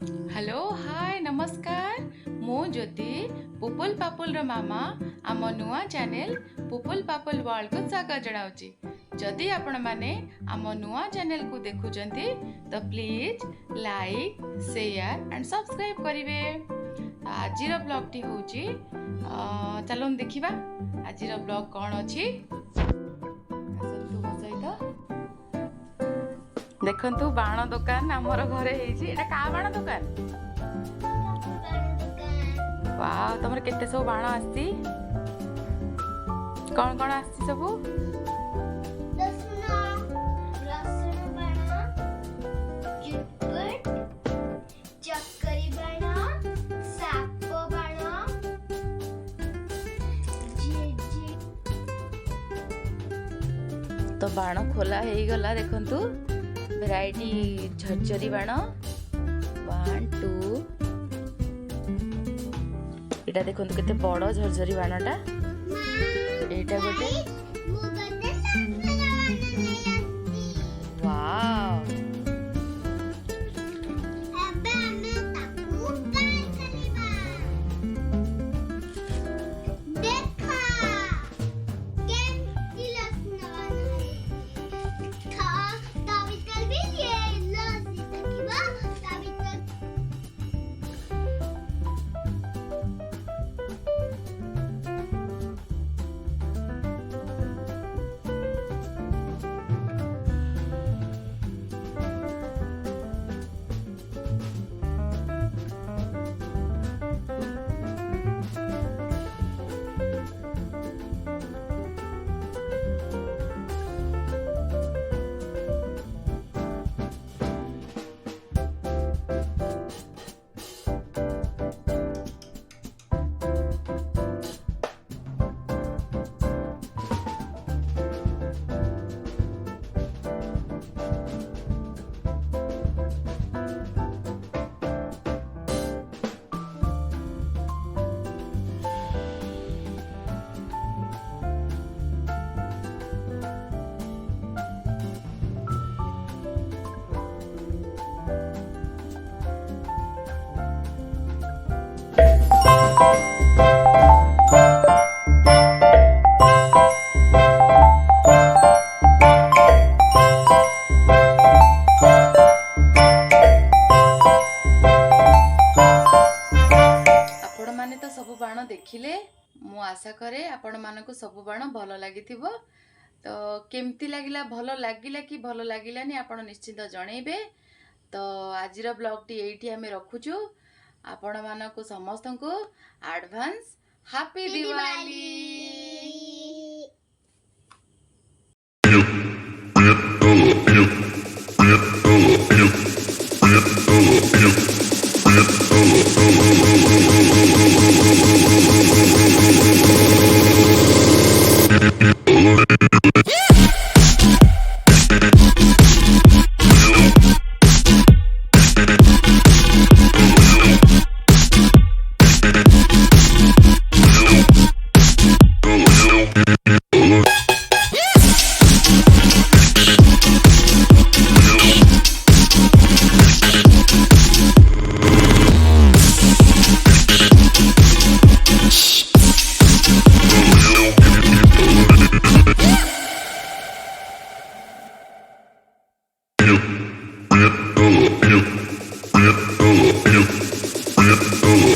Hello hi नमस्कार मु ज्योति पुपुल पापुल रो मामा आम नुआ चैनल पुपुल पापुल वर्ल्ड को स्वागत जनाउची। जदि आपण माने आम नुआ चैनल को देखुचंती तो please like share and subscribe करिवे। आज रो ब्लॉग टी होची चलो देखिबा आज रो ब्लॉग कोन अछि। देखंतु बाण दुकान आमर घरे हेछि। एटा का बाण दुकान? वाह तमर केते सब बाण आस्ती? कोन कोन आस्ती सब? लसुन बाण, चुटपुट, चक्करी बाण, साप बाण, तो बाण खोला हेई गला देखंतु वैरायटी झरझरी बाण 1 2 एटा देखंतु केते बड़ झरझरी बाणटा। एटा गोटे वाव सब बाण देखिले मु आशा करे आपण मानक सब बाण भल लगी तो केमती लगिला भल लगिला कि भल लगिलानी आपण निश्चित जणैबे। तो आज ब्लॉग टी एठी हमें रखुचु। आपण मानक समस्त को एडवांस हैप्पी दिवाली। Oh